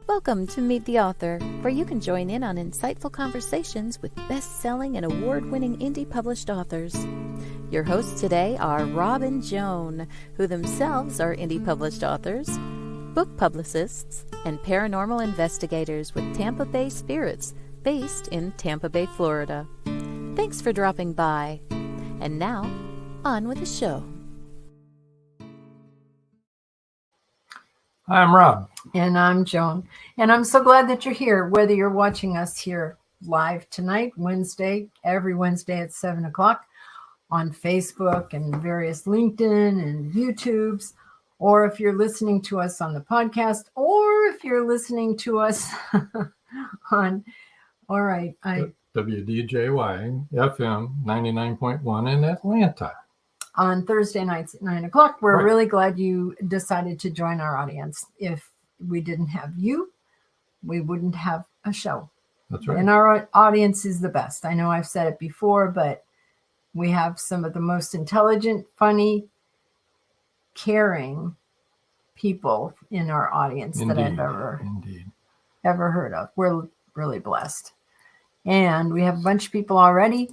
Welcome to Meet the Author, where you can join in on insightful conversations with best-selling and award-winning indie published authors. Your hosts today are Rob and Joan, who themselves are indie published authors, book publicists, and paranormal investigators with Tampa Bay Spirits, based in Tampa Bay, Florida. Thanks for dropping by. And now, on with the show. Hi, I'm Rob. And I'm Joan. And I'm so glad that you're here, whether you're watching us here live tonight, every Wednesday at 7 o'clock on Facebook and various LinkedIn and YouTubes, or if you're listening to us on the podcast, or if you're listening to us on, all right. WDJY FM 99.1 in Atlanta. On Thursday nights at 9 o'clock. We're Right. really glad you decided to join our audience. If we didn't have you, we wouldn't have a show. That's right. And our audience is the best. I know I've said it before, but we have some of the most intelligent, funny, caring people in our audience that I've ever heard of. We're really blessed. And we have a bunch of people already.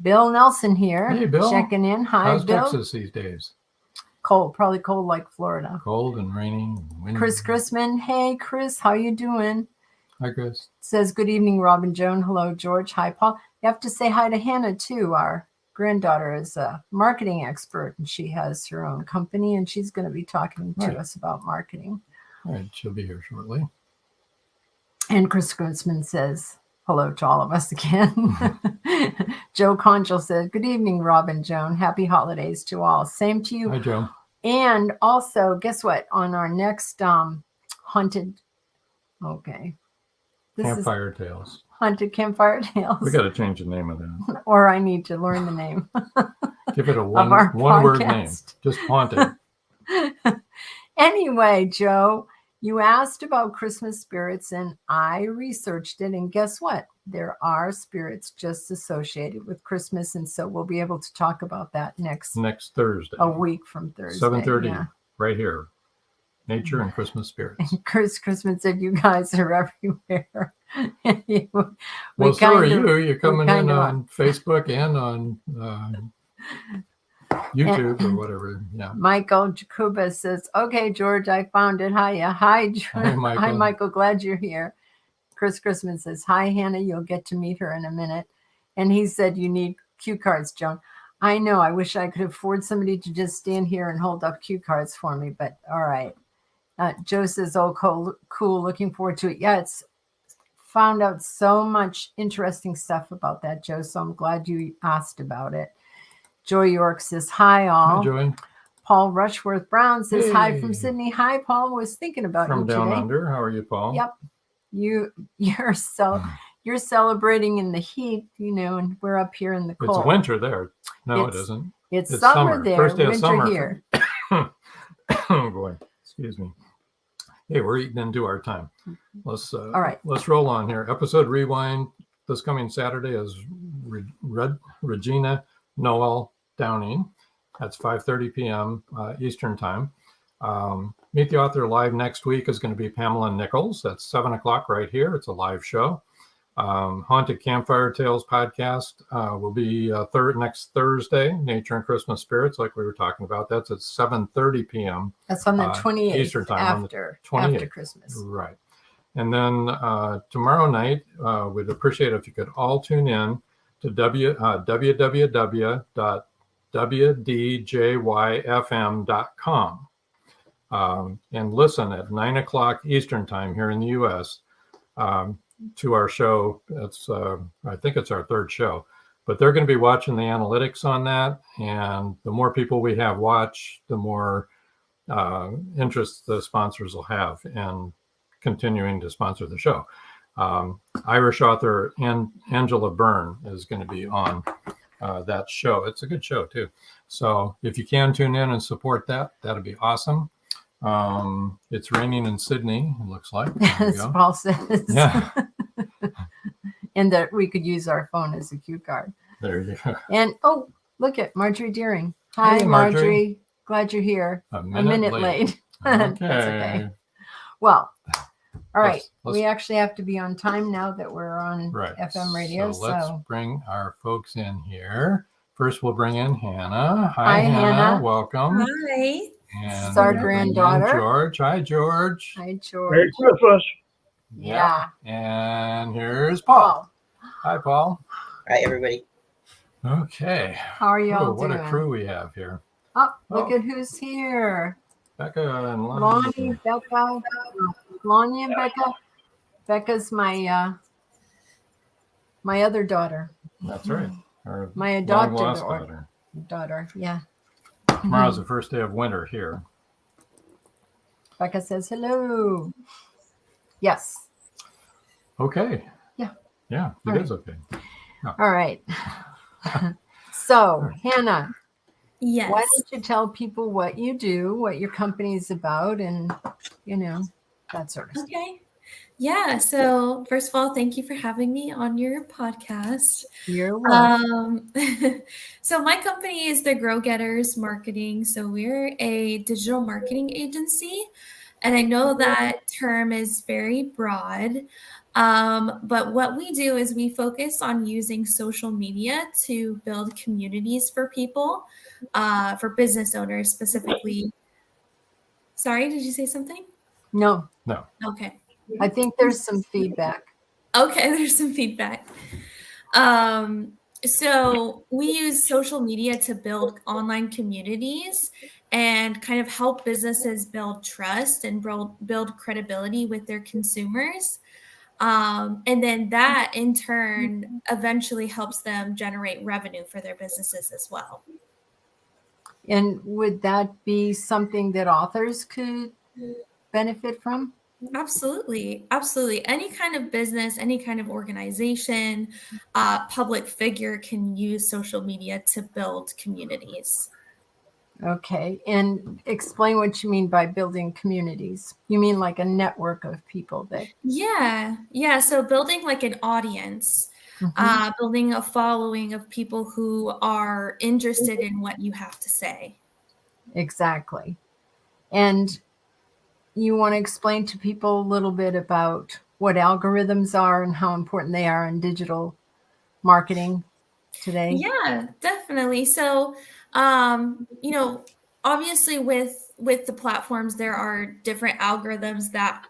Bill Nelson here. Hey, Bill. Checking in. Hi, How's Bill. Texas these days? Cold, probably cold like Florida. Cold and rainy and windy. Chris Chrisman. Hey, Chris, how you doing? Hi, Chris. Says, good evening, Rob and Joan. Hello, George. Hi, Paul. You have to say hi to Hannah, too. Our granddaughter is a marketing expert, and she has her own company, and she's going to be talking to us about marketing. All right, she'll be here shortly. And Chris Chrisman says, hello to all of us again. Joe Conchel said, good evening, Rob and Joan. Happy holidays to all. Same to you. Hi, Joe. And also, guess what? On our next Haunted Tales. Haunted Campfire Tales. We got to change the name of that. Or I need to learn the name. Give it a one word name. Just Haunted. Anyway, Joe, you asked about Christmas spirits, and I researched it. And guess what? There are spirits just associated with Christmas. And so we'll be able to talk about that next Thursday. A week from Thursday. 7:30, right here. Nature and Christmas Spirits. And Chris Christmas said, you guys are everywhere. Well, so are you. You're coming in on Facebook and on YouTube or whatever. Yeah. Michael Jacoba says, okay, George, I found it. Hiya. Hi, George. Hi, Michael. Glad you're here. Chris Christmas says, hi, Hannah. You'll get to meet her in a minute. And he said, you need cue cards, Joan. I know. I wish I could afford somebody to just stand here and hold up cue cards for me, but all right. Joe says, oh, cool. Looking forward to it. Yeah, it's found out so much interesting stuff about that, Joe. So I'm glad you asked about it. Joy York says, hi, all. Hi, Joy. Paul Rushworth Brown says, hi from Sydney. Hi, Paul. Was thinking about you today. From down under. How are you, Paul? Yep. You're celebrating in the heat, and we're up here in the cold. It's winter there. No, it isn't. It's summer there. First day of winter summer here. Oh boy, excuse me. Hey, we're eating into our time. All right. Let's roll on here. Episode Rewind this coming Saturday is Regina Noel Downing. That's 5:30 p.m. Eastern time. Meet the Author live next week is going to be Pamela Nichols. That's 7 o'clock right here. It's a live show. Haunted Campfire Tales podcast will be next Thursday. Nature and Christmas Spirits, like we were talking about. That's at 7:30 p.m. That's on the 28th Eastern time. After Christmas. Right. And then tomorrow night, we'd appreciate if you could all tune in to www.wdjyfm.com and listen at 9 o'clock Eastern time here in the U.S. To our show. It's I think it's our third show, but they're going to be watching the analytics on that, and the more people we have watch, the more interest the sponsors will have in continuing to sponsor the show. Irish author Angela Byrne is going to be on that show. It's a good show too, so if you can tune in and support that, that'd be awesome. It's raining in Sydney, it looks like. As Paul says. Yeah. And that we could use our phone as a cue card. There you go. And look at Marjorie Deering. Hi, hey, Marjorie. Glad you're here. A minute late. That's okay. Well, All right. We actually have to be on time now that we're on FM radio. So let's bring our folks in here. First, we'll bring in Hannah. Hi, Hannah. Welcome. Hi. And this is our granddaughter. George. Hi, George. Hi, George. Merry Christmas. Yeah. And here's Paul. Hi, Paul. Hi, everybody. Okay. How are y'all doing? What a crew we have here. Oh, look at who's here. Becca and Lonnie, Becca. Lonnie and Becca. Becca's my other daughter. That's right. My adopted daughter. Yeah. Tomorrow's the first day of winter here. Becca says hello. Yes. Okay. Yeah. Yeah, it is okay. Yeah. All right. So, Hannah. Yes. Why don't you tell people what you do, what your company is about, and, that sort of stuff. Okay. Yeah. So first of all, thank you for having me on your podcast. You're welcome. So my company is the Grow Getters Marketing. So we're a digital marketing agency. And I know that term is very broad. But what we do is we focus on using social media to build communities for people, for business owners specifically. Sorry, did you say something? No. Okay. I think there's some feedback. Okay, there's some feedback. So we use social media to build online communities and kind of help businesses build trust and build credibility with their consumers. And then that in turn eventually helps them generate revenue for their businesses as well. And would that be something that authors could benefit from? Absolutely. Absolutely. Any kind of business, any kind of organization, public figure can use social media to build communities. Okay. And explain what you mean by building communities. You mean like a network of people that... Yeah. So building like an audience, building a following of people who are interested in what you have to say. Exactly. And you want to explain to people a little bit about what algorithms are and how important they are in digital marketing today? Yeah, definitely. So, obviously with the platforms, there are different algorithms that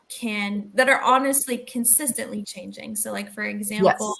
are honestly consistently changing. So like, for example,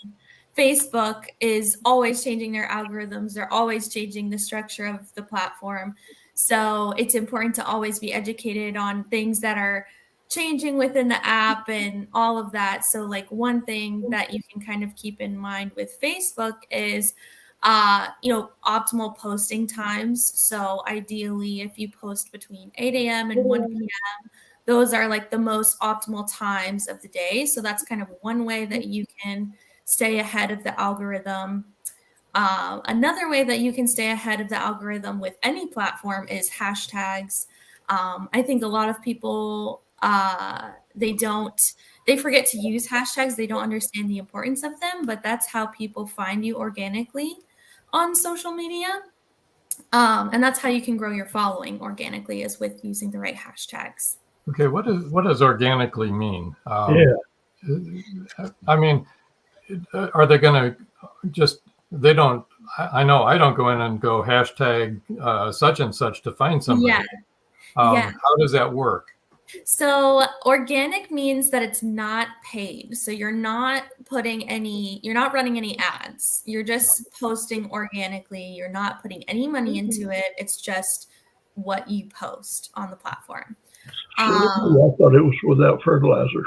Facebook is always changing their algorithms. They're always changing the structure of the platform. So it's important to always be educated on things that are changing within the app and all of that. So like one thing that you can kind of keep in mind with Facebook is, optimal posting times. So ideally, if you post between 8 a.m. and 1 p.m., those are like the most optimal times of the day. So that's kind of one way that you can stay ahead of the algorithm. Another way that you can stay ahead of the algorithm with any platform is hashtags. I think a lot of people, they forget to use hashtags. They don't understand the importance of them, but that's how people find you organically on social media. And that's how you can grow your following organically, is with using the right hashtags. Okay. What does organically mean? I mean, are they going to just... I know I don't go in and go hashtag such and such to find somebody. How does that work? So organic means that it's not paid. So you're not running any ads. You're just posting organically. You're not putting any money into it. It's just what you post on the platform. I thought it was without fertilizer.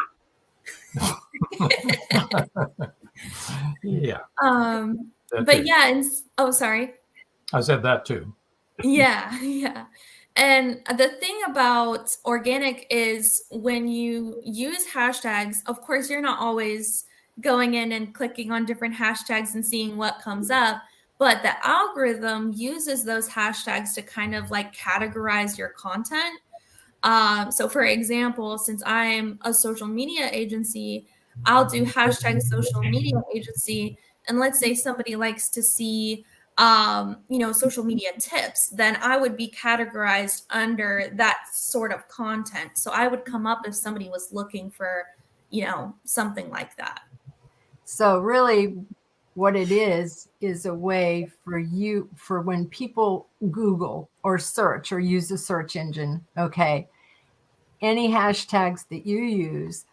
Yeah. Sorry. I said that too. Yeah. And the thing about organic is when you use hashtags, of course, you're not always going in and clicking on different hashtags and seeing what comes up, but the algorithm uses those hashtags to kind of like categorize your content. So for example, since I'm a social media agency, I'll do hashtag social media agency. And let's say somebody likes to see social media tips, then I would be categorized under that sort of content. So I would come up if somebody was looking for, something like that. So really what it is a way for when people Google or search or use a search engine, okay, any hashtags that you use,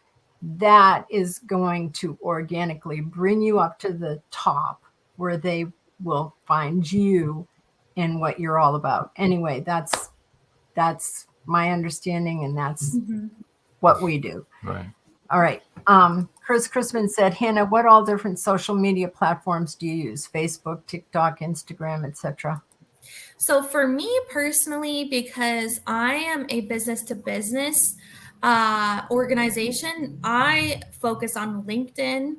that is going to organically bring you up to the top where they will find you and what you're all about. Anyway, that's my understanding, and that's what we do. Right. All right. Chris Chrisman said, Hannah, what all different social media platforms do you use? Facebook, TikTok, Instagram, etc. So for me personally, because I am a business to business organization, I focus on LinkedIn.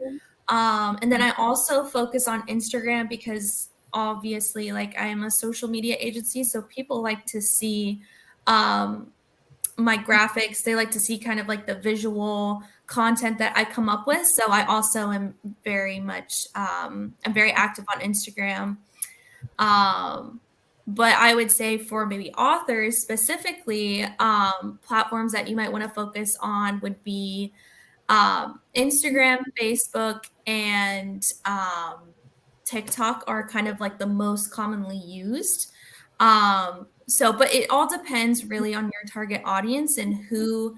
And then I also focus on Instagram because obviously, like, I am a social media agency. So people like to see my graphics. They like to see kind of like the visual content that I come up with. So I also am very much, I'm very active on Instagram. But I would say for maybe authors specifically, platforms that you might want to focus on would be Instagram, Facebook, and TikTok are kind of like the most commonly used. But it all depends really on your target audience and who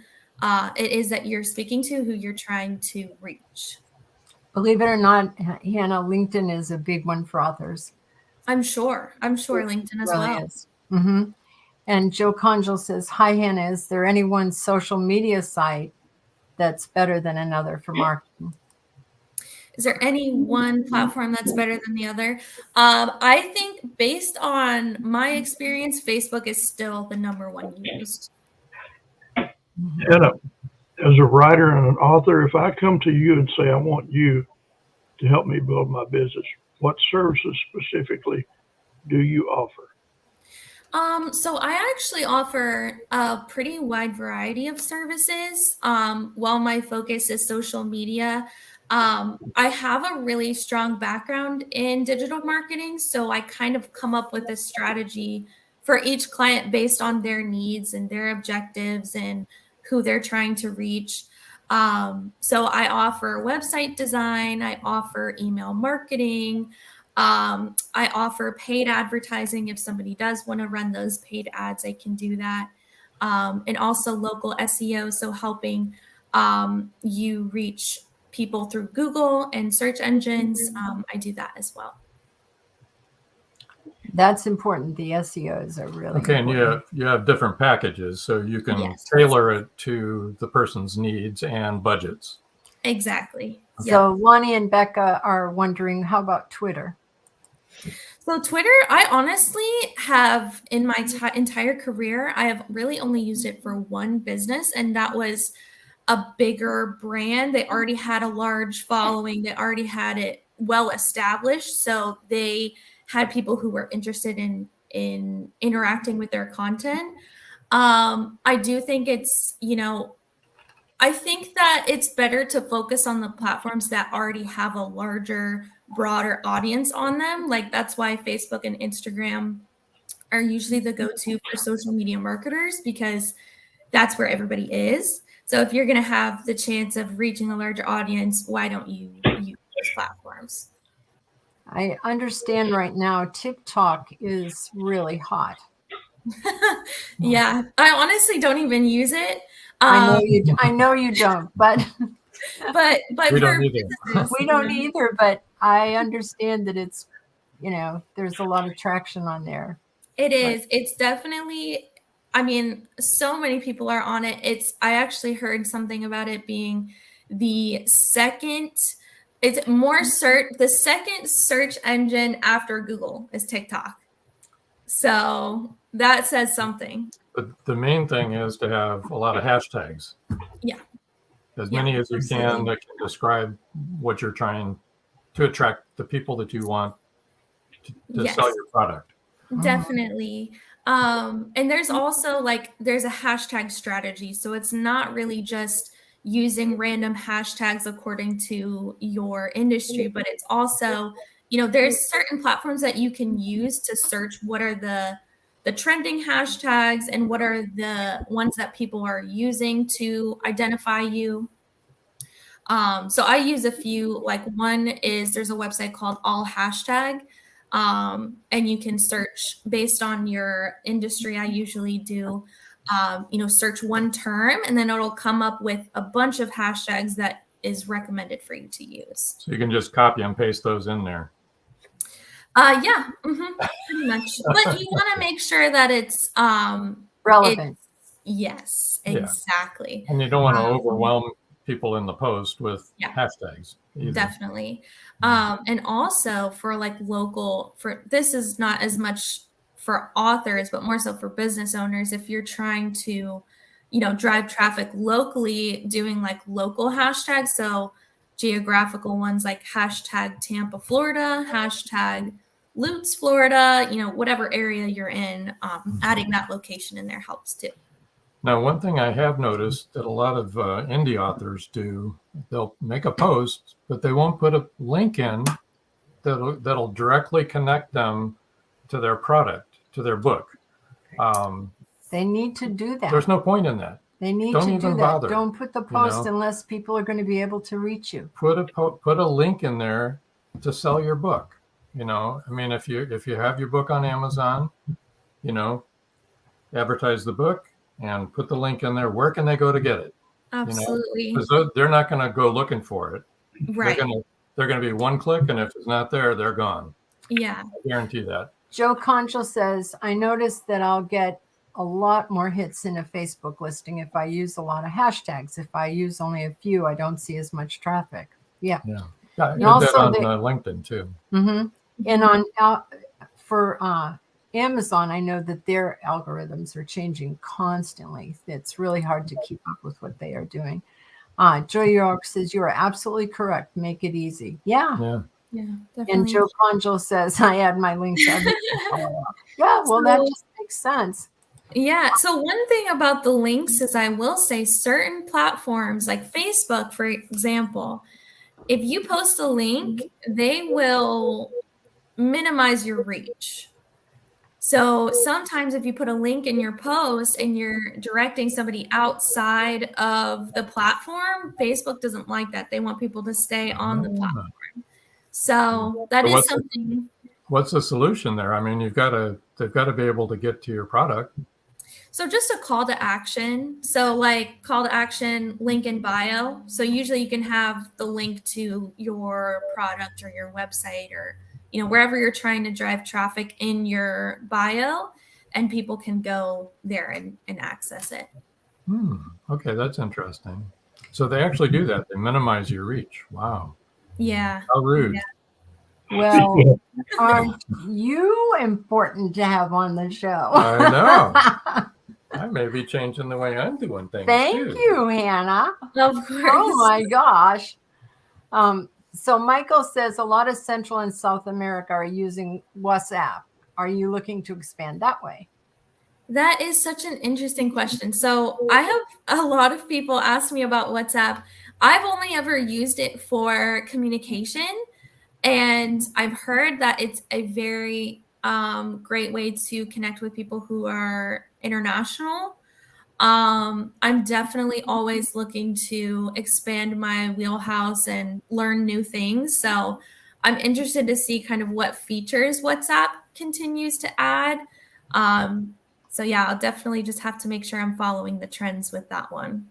it is that you're speaking to, who you're trying to reach. Believe it or not, Hannah, LinkedIn is a big one for authors. I'm sure LinkedIn as well. Mm-hmm. And Joe Conjal says, hi, Hannah, is there any one social media site that's better than another for marketing? Is there any one platform that's better than the other? I think based on my experience, Facebook is still the number one used. Hannah, as a writer and an author, if I come to you and say, I want you to help me build my business, what services specifically do you offer? So I actually offer a pretty wide variety of services. While my focus is social media, I have a really strong background in digital marketing. So I kind of come up with a strategy for each client based on their needs and their objectives and who they're trying to reach. So I offer website design, I offer email marketing, I offer paid advertising. If somebody does want to run those paid ads, I can do that. And also local SEO, so helping you reach people through Google and search engines. I do that as well. That's important. The SEOs are really important. And you have different packages, so you can tailor it to the person's needs and budgets. Exactly. So Lonnie and Becca are wondering, how about Twitter? So Twitter, I honestly have, in my entire career, I have really only used it for one business, and that was a bigger brand. They already had a large following. They already had it well established. So they had people who were interested in interacting with their content. I do think it's, I think that it's better to focus on the platforms that already have a larger, broader audience on them. Like, that's why Facebook and Instagram are usually the go-to for social media marketers, because that's where everybody is. So if you're going to have the chance of reaching a larger audience, why don't you use those platforms? I understand right now TikTok is really hot. Yeah, I honestly don't even use it. I know you don't, but we don't either. We don't either, but I understand that it's, there's a lot of traction on there. It is. It's definitely, I mean, so many people are on it. I actually heard something about it being the second search engine after Google is TikTok. So that says something. But the main thing is to have a lot of hashtags. Yeah. As many as you can that can describe what you're trying to attract the people that you want to sell your product. Definitely. And there's also there's a hashtag strategy. So it's not really just using random hashtags according to your industry, but it's also there's certain platforms that you can use to search what are the trending hashtags and what are the ones that people are using to identify you. So I use a few, like one is there's a website called All Hashtag, and you can search based on your industry. I usually do, search one term and then it'll come up with a bunch of hashtags that is recommended for you to use. So you can just copy and paste those in there. Yeah, pretty much. But you want to make sure that it's relevant. Yes, exactly. And you don't want to overwhelm people in the post with hashtags either. Definitely. And also for like this is not as much for authors, but more so for business owners. If you're trying to, drive traffic locally, doing like local hashtags. So geographical ones like hashtag Tampa, Florida, hashtag Lutz, Florida, whatever area you're in, adding that location in there helps too. Now, one thing I have noticed that a lot of indie authors do, they'll make a post, but they won't put a link in that'll directly connect them to their product, to their book. They need to do that. There's no point in that. They need Don't to even do that. bother, Don't put the post unless people are going to be able to reach you. Put a link in there to sell your book. I mean, if you have your book on Amazon, advertise the book and put the link in there. Where can they go to get it? Absolutely. Because they're not going to go looking for it. Right. They're going to be one click, and if it's not there, they're gone. Yeah. I guarantee that. Joe Conchal says, I noticed that I'll get a lot more hits in a Facebook listing if I use a lot of hashtags. If I use only a few, I don't see as much traffic. Yeah. I did that on LinkedIn too. Mm-hmm. And for Amazon, I know that their algorithms are changing constantly. It's really hard to keep up with what they are doing. Joy York says, you are absolutely correct. Make it easy. Yeah, definitely. And Joe Conjal says, I add my links. Yeah, well, that just makes sense. Yeah. So one thing about the links is I will say certain platforms like Facebook, for example, if you post a link, they will minimize your reach. So sometimes if you put a link in your post and you're directing somebody outside of the platform, Facebook doesn't like that. They want people to stay on the platform. So that is something. What's the solution there? I mean, they've got to be able to get to your product. So just a call to action. So like call to action, link in bio. So usually you can have the link to your product or your website or wherever you're trying to drive traffic in your bio, and people can go there and access it. Okay, that's interesting. So they actually do that. They minimize your reach. Wow. Yeah. How rude. Yeah. Well, aren't you important to have on the show? I know. I may be changing the way I'm doing things. Thank you, Hannah. Of course. Oh my gosh. So Michael says a lot of Central and South America are using WhatsApp. Are you looking to expand that way? That is such an interesting question. So I have a lot of people ask me about WhatsApp. I've only ever used it for communication, and I've heard that it's a very great way to connect with people who are international. I'm definitely always looking to expand my wheelhouse and learn new things. So I'm interested to see kind of what features WhatsApp continues to add. So yeah, I'll definitely just have to make sure I'm following the trends with that one.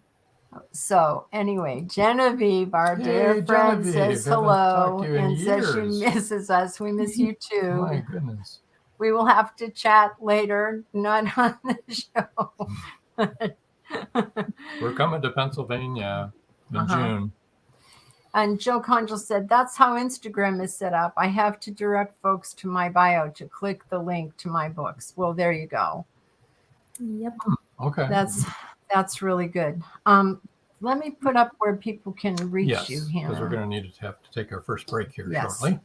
So anyway, Genevieve, our dear friend, says hello and says she misses us. We miss you too. My goodness. We will have to chat later, not on the show. We're coming to Pennsylvania in June. And Joe Conjal said, that's how Instagram is set up. I have to direct folks to my bio to click the link to my books. Well, there you go. Yep. Okay. That's really good. Let me put up where people can reach you, Hannah. Because we're going to have to take our first break here shortly.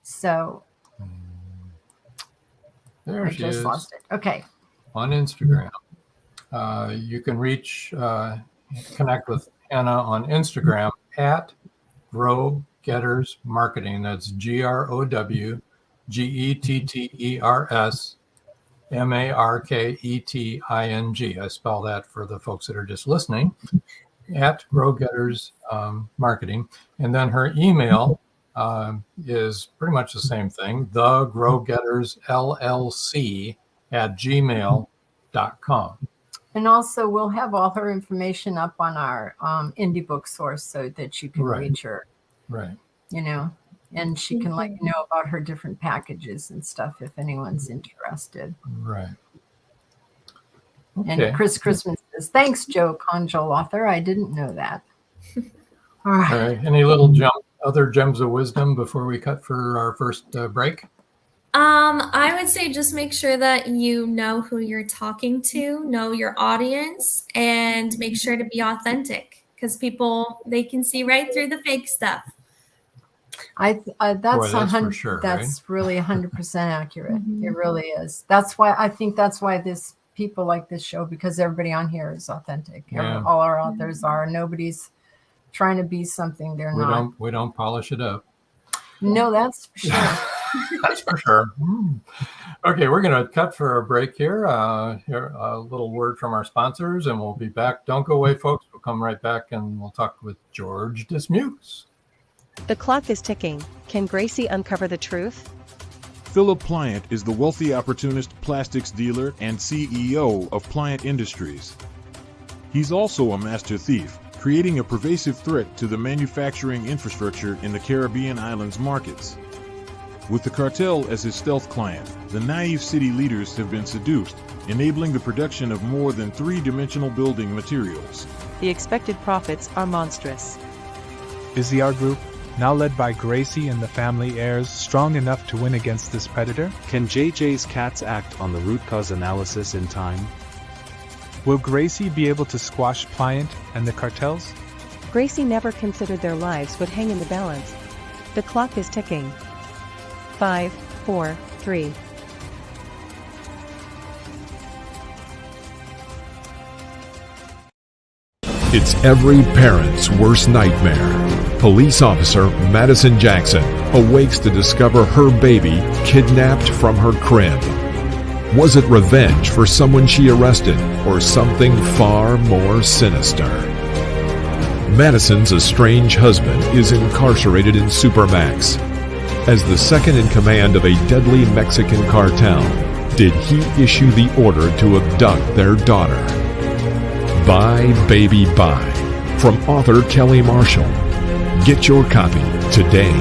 So there she is. Lost it. Okay. On Instagram. You can connect with Hannah on Instagram at Grow Getters Marketing. That's GROWGETTERS MARKETING. I spell that for the folks that are just listening, at Grow Getters Marketing. And then her email is pretty much the same thing, the Grow Getters LLC at gmail.com. And also, we'll have all her information up on our Indie Book Source so that you can reach her. Right. And she can let you know about her different packages and stuff if anyone's interested. Right. Okay. And Chris Christmas says, thanks, Joe Conjol author. I didn't know that. All right. Any little other gems of wisdom before we cut for our first break? I would say just make sure that you know who you're talking to, know your audience, and make sure to be authentic, because people, they can see right through the fake stuff. That's for sure, that's right? really 100% accurate. It really is. That's why this people like this show, because everybody on here is authentic. Yeah. All our authors are. Nobody's trying to be something they're not. We don't polish it up. No, that's for sure. That's for sure. Okay, we're going to cut for a break here. Here, a little word from our sponsors, and we'll be back. Don't go away, folks. We'll come right back, and we'll talk with George DISMUKES. The clock is ticking. Can Gracie uncover the truth? Philip Pliant is the wealthy opportunist plastics dealer and CEO of Pliant Industries. He's also a master thief, creating a pervasive threat to the manufacturing infrastructure in the Caribbean islands markets. With the cartel as his stealth client, the naive city leaders have been seduced, enabling the production of more than three-dimensional building materials. The expected profits are monstrous. Is the art group, now led by Gracie and the family heirs, strong enough to win against this predator? Can JJ's cats act on the root cause analysis in time? Will Gracie be able to squash Pliant and the cartels? Gracie never considered their lives would hang in the balance. The clock is ticking. 5, 4, 3. It's every parent's worst nightmare. Police officer Madison Jackson awakes to discover her baby kidnapped from her crib. Was it revenge for someone she arrested, or something far more sinister? Madison's estranged husband is incarcerated in Supermax. As the second in command of a deadly Mexican cartel, did he issue the order to abduct their daughter? Bye, Baby, Bye, from author Kelly Marshall. Get your copy today.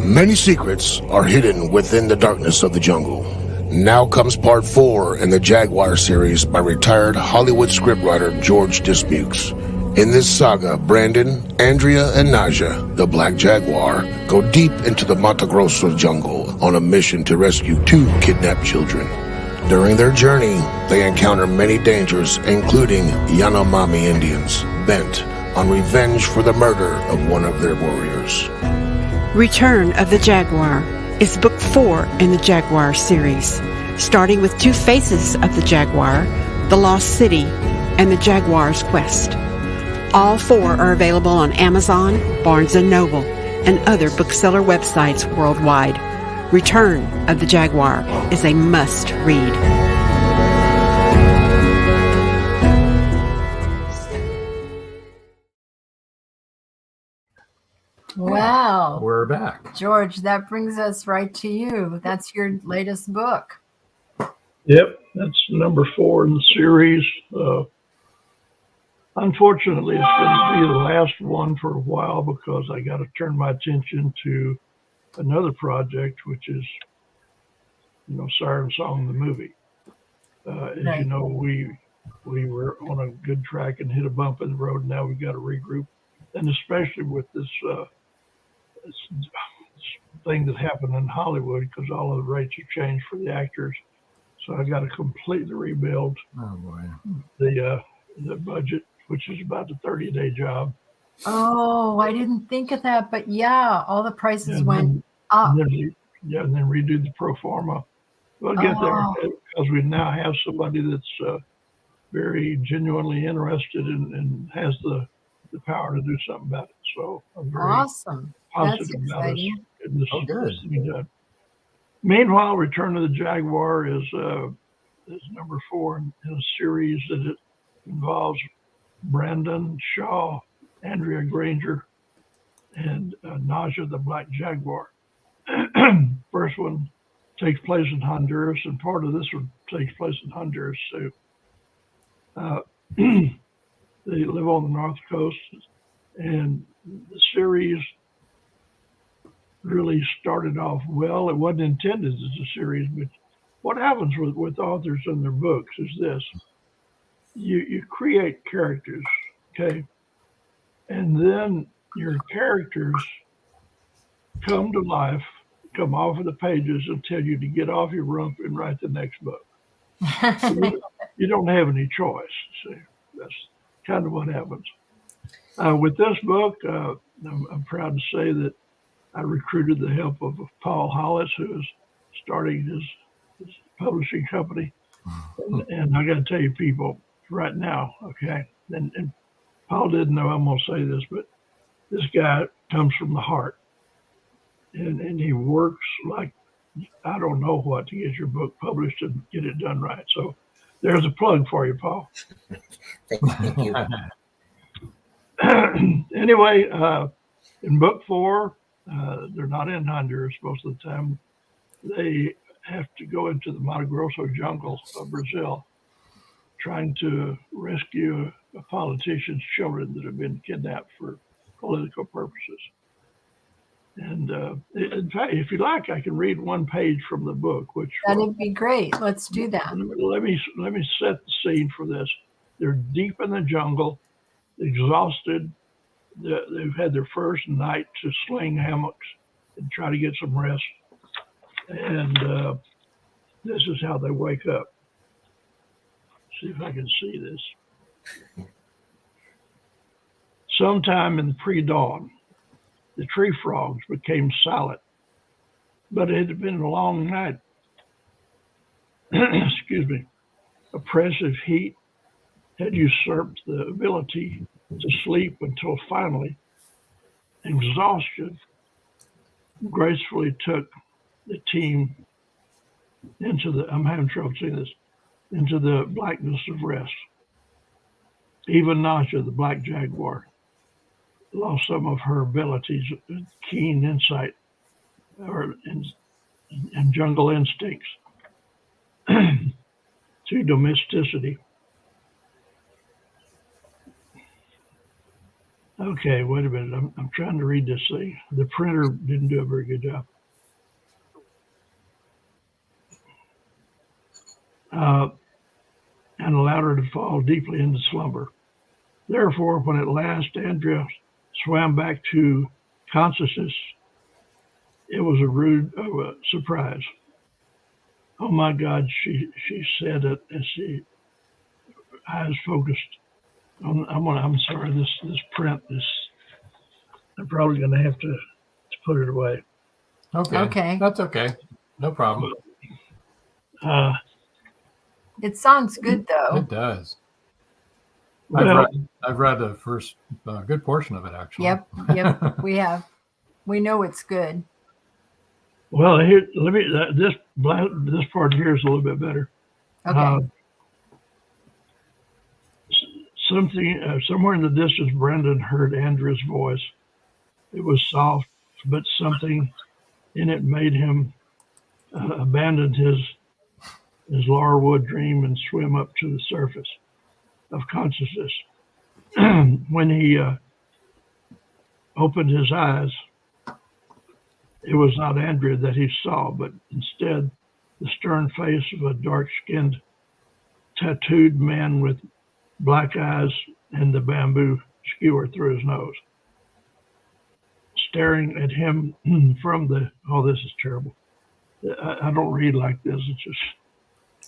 Many secrets are hidden within the darkness of the jungle. Now comes part 4 in the Jaguar series by retired Hollywood scriptwriter George DISMUKES. In this saga, Brandon, Andrea, and Naja, the Black Jaguar, go deep into the Mato Grosso jungle on a mission to rescue 2 kidnapped children. During their journey, they encounter many dangers, including Yanomami Indians, bent on revenge for the murder of one of their warriors. Return of the Jaguar is book 4 in the Jaguar series, starting with 2 Faces of the Jaguar, The Lost City, and the Jaguar's Quest. All 4 are available on Amazon, Barnes & Noble, and other bookseller websites worldwide. Return of the Jaguar is a must-read. Wow. We're back. George, that brings us right to you. That's your latest book. Yep, that's number 4 in the series. Unfortunately, it's going to be the last one for a while because I got to turn my attention to another project, which is, Siren Song the movie. As you know, we were on a good track and hit a bump in the road. Now we've got to regroup, and especially with this thing that happened in Hollywood, because all of the rates have changed for the actors. So I got to completely rebuild the budget, which is about a 30-day job. Oh, I didn't think of that, but yeah, all the prices went up. And then redo the pro forma. We'll get there because we now have somebody that's very genuinely interested and has the power to do something about it. So I'm very awesome. That's positive about us exciting. getting this, Oh, good. this thing done. Meanwhile, Return of the Jaguar is number 4 in a series that it involves Brandon Shaw, Andrea Granger, and Naja the Black Jaguar. First one takes place in Honduras, and part of this one takes place in Honduras too. They live on the North Coast, and the series really started off well. It wasn't intended as a series, but what happens with authors and their books is this. You create characters, okay? And then your characters come to life, come off of the pages and tell you to get off your rump and write the next book. You don't have any choice. See, that's kind of what happens. With this book, I'm proud to say that I recruited the help of Paul Hollis, who is starting his publishing company. And I got to tell you, people, right now, okay, and Paul didn't know I'm going to say this, but this guy comes from the heart. And he works like I don't know what to get your book published and get it done right. So there's a plug for you, Paul. Thank you. Anyway, in book 4, they're not in Honduras most of the time. They have to go into the Mato Grosso jungle of Brazil, trying to rescue a politician's children that have been kidnapped for political purposes. And in fact, if you like, I can read one page from the book. Which that'd be great. Let's do that. Let me set the scene for this. They're deep in the jungle, exhausted. They've had their first night to sling hammocks and try to get some rest. And this is how they wake up. See if I can see this. Sometime in pre-dawn, the tree frogs became silent, but it had been a long night. Excuse me. Oppressive heat had usurped the ability to sleep until finally exhaustion gracefully took the team into the, I'm having trouble seeing this, into the blackness of rest. Even Naja, the black jaguar, lost some of her abilities, keen insight, and jungle instincts to domesticity. Okay, wait a minute. I'm trying to read this thing. The printer didn't do a very good job. And allowed her to fall deeply into slumber. Therefore, when at last Andrea swam back to consciousness, it was a rude surprise. Oh my God, she said it as she eyes focused. I'm sorry, this print is, I'm probably going to have to put it away. Okay. That's okay. No problem. It sounds good, though. It does. Well, I've read the first good portion of it, actually. Yep, we have. We know it's good. Well, here, let me. This part here is a little bit better. Okay. Somewhere in the distance, Brendan heard Andrea's voice. It was soft, but something in it made him abandon his Laurelwood dream and swim up to the surface of consciousness. When he opened his eyes, it was not Andrea that he saw, but instead the stern face of a dark-skinned, tattooed man with black eyes and the bamboo skewer through his nose. Staring at him from the, oh, this is terrible. I don't read like this. It's just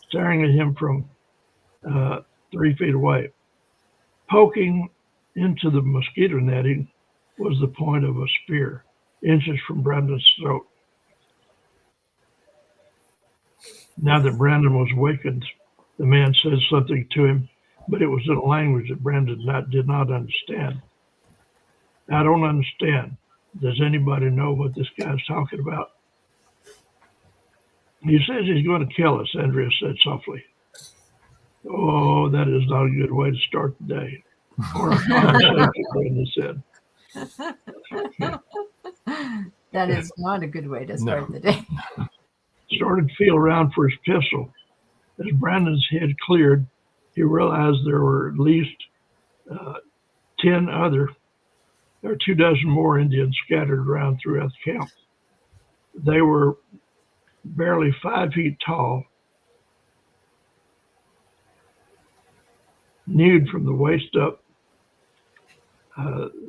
staring at him from 3 feet away. Poking into the mosquito netting was the point of a spear, inches from Brandon's throat. Now that Brandon was awakened, the man said something to him but it was in a language that Brandon did not understand. I don't understand. Does anybody know what this guy's talking about? He says he's going to kill us, Andrea said softly. Oh, that is not a good way to start the day. Or a conversation, Brandon said. That is not a good way to start the day. Started to feel around for his pistol. As Brandon's head cleared, he realized there were at least 10 other, or 24 more Indians scattered around throughout the camp. They were barely 5 feet tall, nude from the waist up.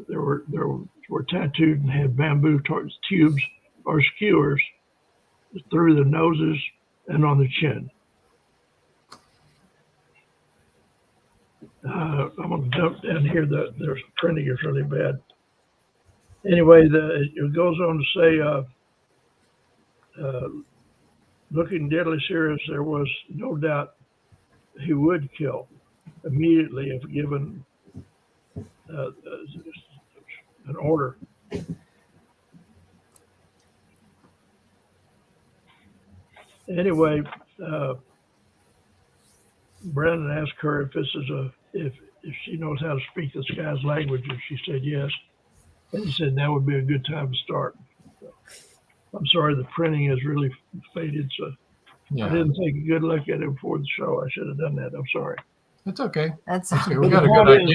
They were tattooed and had bamboo tubes or skewers through the noses and on the chin. I'm going to jump down here. Their printing is really bad. Anyway, it goes on to say, looking deadly serious, there was no doubt he would kill immediately if given an order. Anyway, Brandon asked her if this is if she knows how to speak this guy's language, and she said yes. And he said that would be a good time to start. So, I'm sorry, the printing is really faded, so I didn't take a good look at it before the show. I should have done that. I'm sorry. It's okay. That's okay. We got a good idea.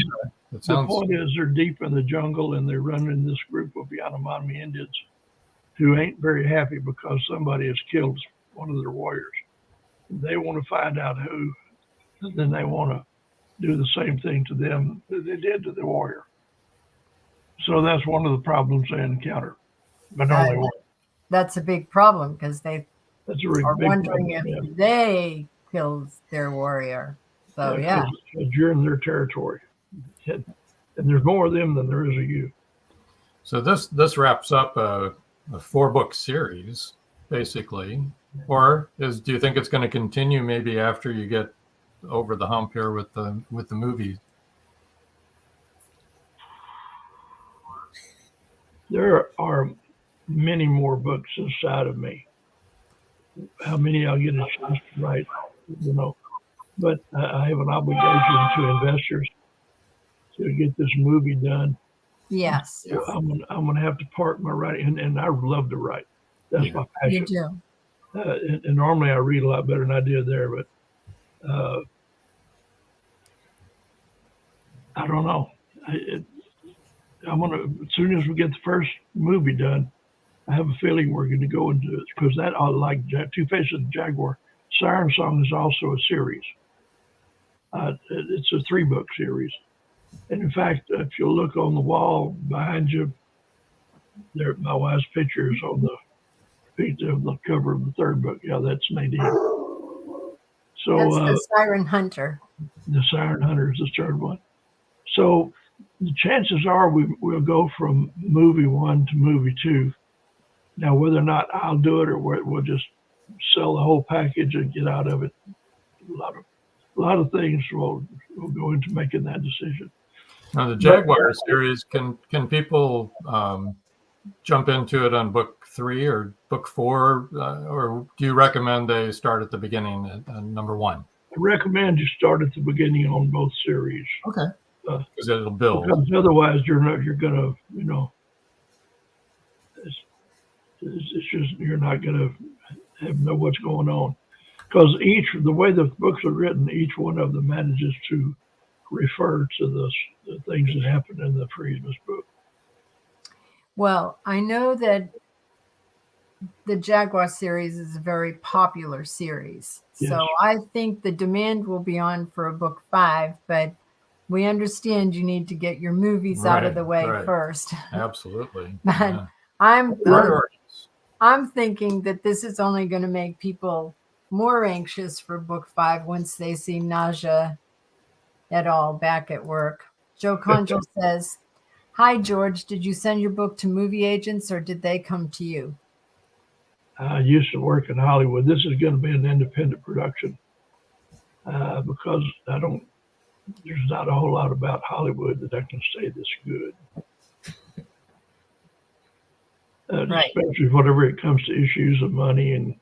The point is they're deep in the jungle and they're running this group of Yanomami Indians who ain't very happy because somebody has killed one of their warriors. They want to find out who, and then they want to do the same thing to them that they did to the warrior. So that's one of the problems they encounter, but only one. That's a big problem because they are wondering problem, if they killed their warrior. So yeah, you're in their territory, and there's more of them than there is of you. So this wraps up a 4-book series, basically. Or do you think it's going to continue maybe after you get over the hump here with the movie? There are many more books inside of me. How many I'll get a chance to write, But I have an obligation to investors to get this movie done. Yes. So I'm gonna have to park my writing, and I love to write. That's my passion. You do. And normally I read a lot better than I did there, but I don't know. I'm gonna, as soon as we get the first movie done, I have a feeling we're going to go into it because that, like Two Faces of the Jaguar, Siren Song is also a series. It's a 3-book series, and in fact, if you look on the wall behind you, there, my wife's picture is on the cover of the 3rd book. Yeah, that's Nadine. So that's the Siren Hunter. The Siren Hunter is the 3rd one. So the chances are we'll go from movie 1 to movie 2. Now, whether or not I'll do it or we'll just sell the whole package and get out of it, a lot of things will go into making that decision. Now, the Jaguar series, can people jump into it on book 3 or book 4, or do you recommend they start at the beginning at number 1? I recommend you start at the beginning on both series. Okay. Because it'll build. Because otherwise, you're gonna, it's just you're not gonna know what's going on. Because the way the books are written, each one of them manages to refer to the things that happened in the previous book. Well, I know that the Jaguar series is a very popular series. Yes. So I think the demand will be on for a book 5, but we understand you need to get your movies out of the way first. Absolutely. But I'm thinking that this is only going to make people more anxious for book 5 once they see Naja et al. Back at work. Joe Conjal says, "Hi, George. Did you send your book to movie agents or did they come to you?" I used to work in Hollywood. This is going to be an independent production because there's not a whole lot about Hollywood that I can say that's good. Right. Especially whenever it comes to issues of money and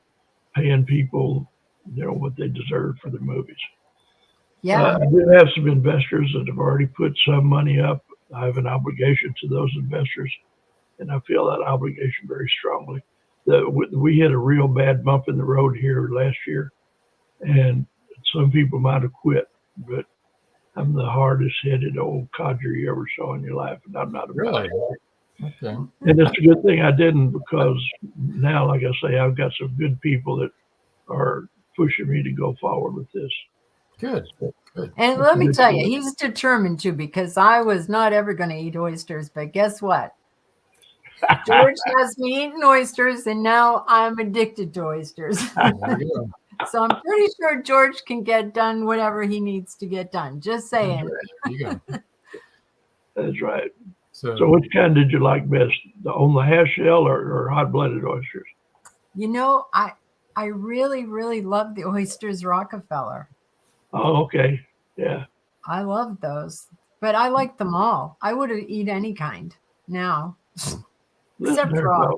paying people, what they deserve for their movies. Yeah. I do have some investors that have already put some money up. I have an obligation to those investors, and I feel that obligation very strongly. We hit a real bad bump in the road here last year, and some people might have quit, but I'm the hardest headed old codger you ever saw in your life, and I'm not about it. Okay. And it's a good thing I didn't, because now, like I say, I've got some good people that are pushing me to go forward with this. Good. Good. And let me tell you, he's determined to, because I was not ever going to eat oysters, but guess what? George has me eating oysters, and now I'm addicted to oysters. So I'm pretty sure George can get done whatever he needs to get done. Just saying. There you go. That's right. So which kind did you like best, on the half shell or hot-blooded oysters? I really, really love the oysters Rockefeller. Oh, okay. Yeah. I love those, but I like them all. I would eat any kind now, except raw.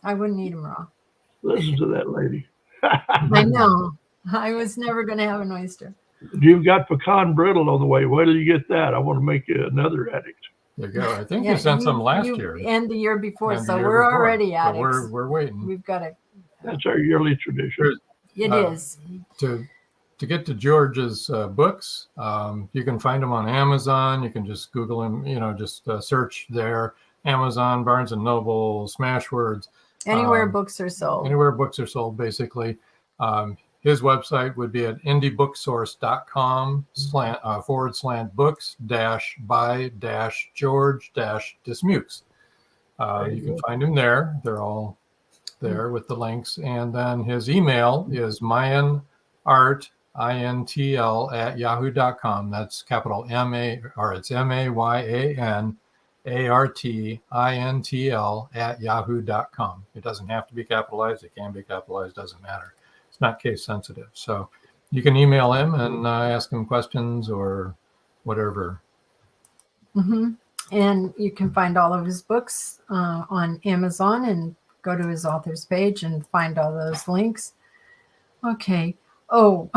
I wouldn't eat them raw. Listen to that lady. I know. I was never going to have an oyster. You've got pecan brittle on the way. Where do you get that? I want to make you another addict. There you go. I think you sent some last year. And the year before, And so the year we're before. already So addicts. we're waiting. We've got it. That's our yearly tradition. It is. To get to George's books, you can find them on Amazon. You can just Google him, just search there. Amazon, Barnes & Noble, Smashwords. Anywhere books are sold. Anywhere books are sold, basically. His website would be at indiebooksource.com/by-George-Dismukes. You can find him there. They're all there with the links. And then his email is mayanart@yahoo.com. That's capital M-A, or it's MAYANARTINTL@yahoo.com. It doesn't have to be capitalized. It can be capitalized. Doesn't matter. It's not case sensitive. So you can email him and ask him questions or whatever. Mm-hmm. And you can find all of his books on Amazon, and go to his author's page and find all those links. Okay. Oh,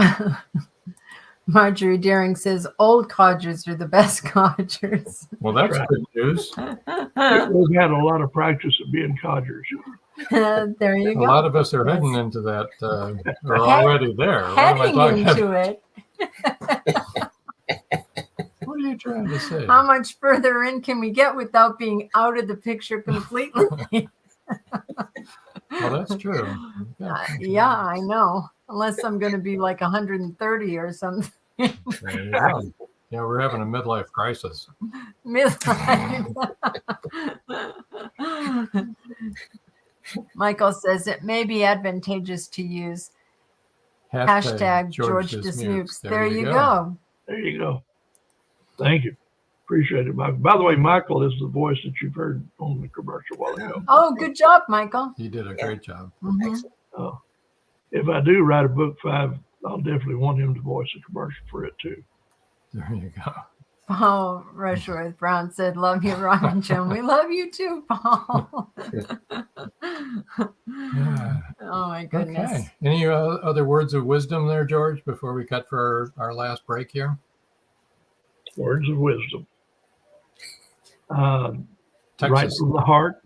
Marjorie Daring says old codgers are the best codgers. Well, that's good news. We've had a lot of practice of being codgers. There you go. A lot of us are heading into that. We're already there. What am I talking into it. What are you trying to say? How much further in can we get without being out of the picture completely? Well, that's true. Yeah, I know. Unless I'm going to be like 130 or something. There you go. Yeah, we're having a midlife crisis. Michael says it may be advantageous to use hashtag George Dismukes. There you go. There you go. Thank you. Appreciate it, Michael. By the way, Michael is the voice that you've heard on the commercial a while ago. Oh, good job, Michael. He did a great job. Mm-hmm. If I do write a book 5, I'll definitely want him to voice a commercial for it too. There you go. Paul Rushworth Brown said, "Love you, Ron and Joan." We love you too, Paul. Yeah. Oh my goodness. Okay. Any other words of wisdom there, George, before we cut for our last break here? Words of wisdom. Write Texas. from the heart.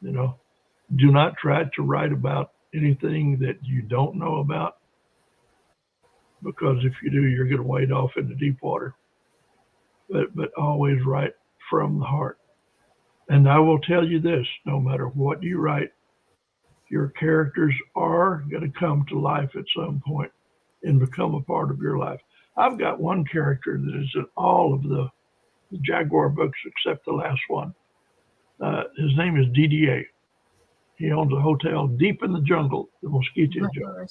Do not try to write about anything that you don't know about, because if you do, you're going to wade off into deep water. But always write from the heart. And I will tell you this, no matter what you write, your characters are going to come to life at some point and become a part of your life. I've got one character that is in all of the Jaguar books except the last one. His name is DDA. He owns a hotel deep in the jungle, the Mosquito jungle.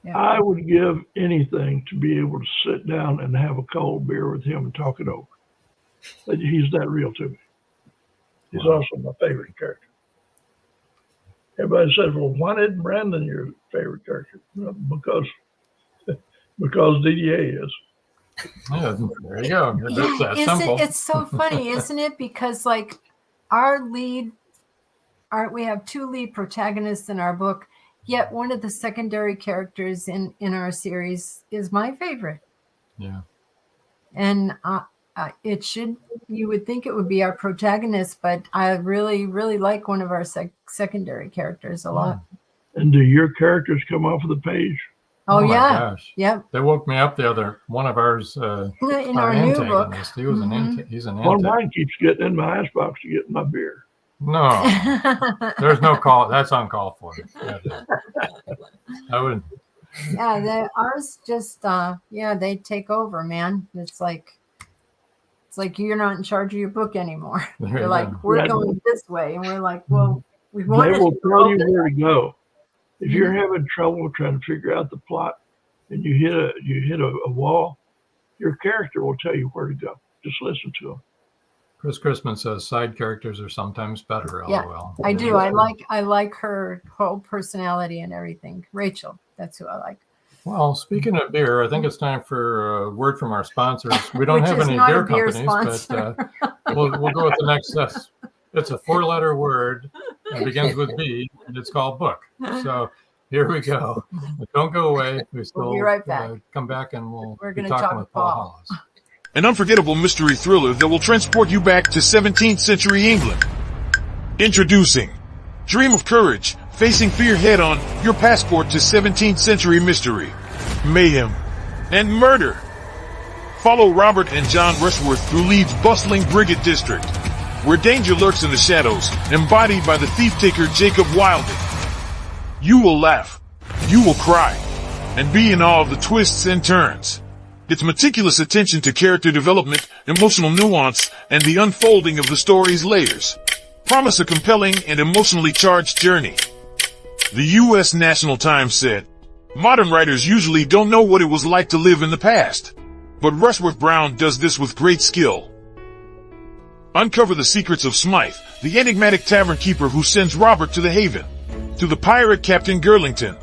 Yeah. I would give anything to be able to sit down and have a cold beer with him and talk it over. But he's that real to me. He's also my favorite character. Everybody says, well, why isn't Brandon your favorite character? Well, because Because DDA is. Yeah, there you go. It's that simple. It's so funny, isn't it? Because like we have 2 lead protagonists in our book, yet one of the secondary characters in our series is my favorite. Yeah. And you would think it would be our protagonist, but I really, really like one of our secondary characters a lot. And do your characters come off of the page? Oh yeah. Gosh. Yep. They woke me up one of ours, in our new book. He was he's an Well, mine keeps getting in my icebox to get my beer. No, there's no call. That's uncalled for. I wouldn't. Yeah, ours just they take over, man. It's like you're not in charge of your book anymore. They're like, we're going this way, and we're like, well, we want. They will tell you where to go. If you're having trouble trying to figure out the plot, and you hit a wall, your character will tell you where to go. Just listen to them. Chris Christman says side characters are sometimes better. Yeah, LOL. I do. I like her whole personality and everything. Rachel, that's who I like. Well, speaking of beer, I think it's time for a word from our sponsors. We don't have any beer companies, but we'll go with the next. It's a 4-letter word. It begins with B, and it's called book. So here we go. Don't go away. We'll be right back. Come back, and we're going to talking with Paul Hollis. An unforgettable mystery thriller that will transport you back to 17th century England. Introducing Dream of Courage, facing fear head-on, your passport to 17th century mystery, mayhem, and murder. Follow Robert and John Rushworth through Leeds' bustling Brigade District, where danger lurks in the shadows, embodied by the thief-taker Jacob Wilding. You will laugh, you will cry, and be in awe of the twists and turns. Its meticulous attention to character development, emotional nuance, and the unfolding of the story's layers promise a compelling and emotionally charged journey. The U.S. National Times said, "Modern writers usually don't know what it was like to live in the past, but Rushworth Brown does this with great skill." Uncover the secrets of Smythe, the enigmatic tavern keeper who sends Robert to the Haven, to the pirate Captain Girlington.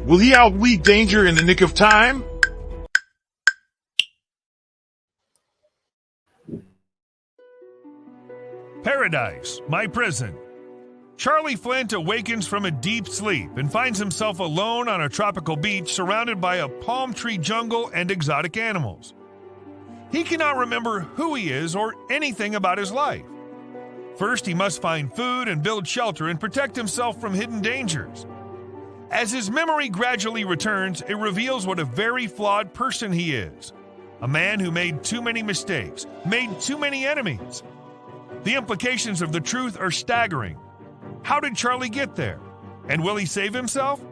Will he outwit danger in the nick of time? Paradise, my prison. Charlie Flint awakens from a deep sleep and finds himself alone on a tropical beach surrounded by a palm tree jungle and exotic animals. He cannot remember who he is or anything about his life. First, he must find food and build shelter and protect himself from hidden dangers. As his memory gradually returns, it reveals what a very flawed person he is. A man who made too many mistakes, made too many enemies. The implications of the truth are staggering. How did Charlie get there? And will he save himself?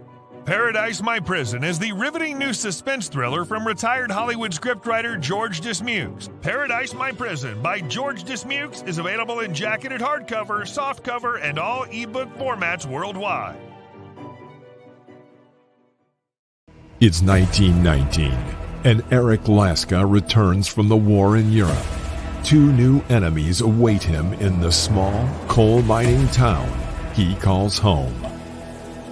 Paradise, My Prison is the riveting new suspense thriller from retired Hollywood scriptwriter George DISMUKES. Paradise, My Prison by George DISMUKES is available in jacketed hardcover, softcover, and all ebook formats worldwide. It's 1919, and Eric Laska returns from the war in Europe. 2 new enemies await him in the small coal mining town he calls home.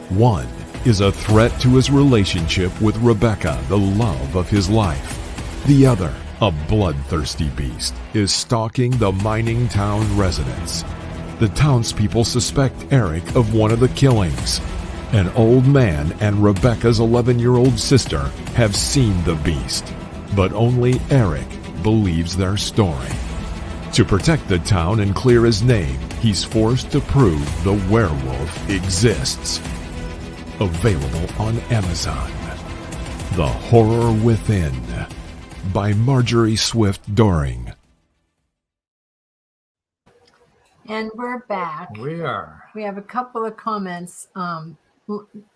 One is a threat to his relationship with Rebecca, the love of his life. The other, a bloodthirsty beast, is stalking the mining town residents. The townspeople suspect Eric of one of the killings. An old man and Rebecca's 11-year-old sister have seen the beast, but only Eric believes their story. To protect the town and clear his name, he's forced to prove the werewolf exists. Available on Amazon. The Horror Within by Marjorie Swift Doring. And we're back. We are. We have a couple of comments.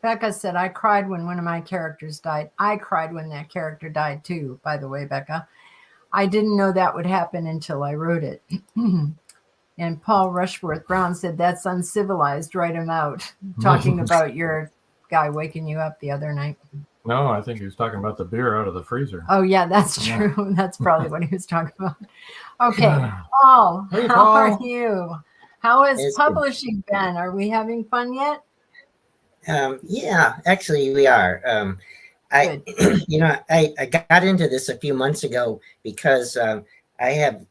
Becca said, I cried when one of my characters died. I cried when that character died too, by the way, Becca. I didn't know that would happen until I wrote it. And Paul Rushworth Brown said, that's uncivilized, write him out. Talking about your guy waking you up the other night. No, I think he was talking about the beer out of the freezer. Oh, yeah, that's true. That's probably what he was talking about. Okay, Paul, hey, how Paul. are you? How has It's publishing been? Are we having fun yet? Yeah, actually we are. You know, I got into this a few months ago because I've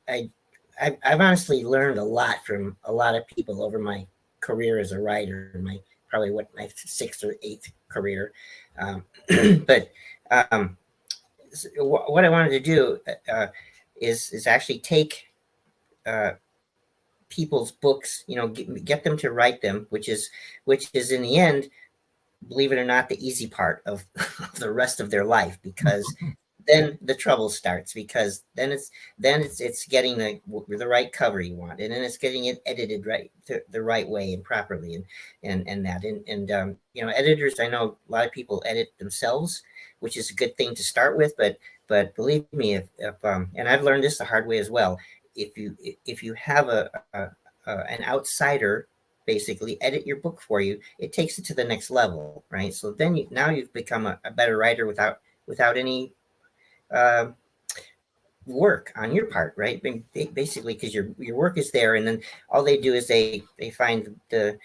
honestly learned a lot from a lot of people over my career as a writer, my 6th or 8th career. But what I wanted to do is actually take people's books, you know, get them to write them, which is in the end, believe it or not, the easy part of the rest of their life, because then the trouble starts, because then it's getting the right cover you want, and then it's getting it edited right the right way and properly, and you know, editors, I know a lot of people edit themselves, which is a good thing to start with, but believe me, if and I've learned this the hard way as well, if you have an outsider basically edit your book for you, it takes it to the next level, right? So then now you've become a better writer without any work on your part, right? Basically, because your work is there, and then all they do is they find the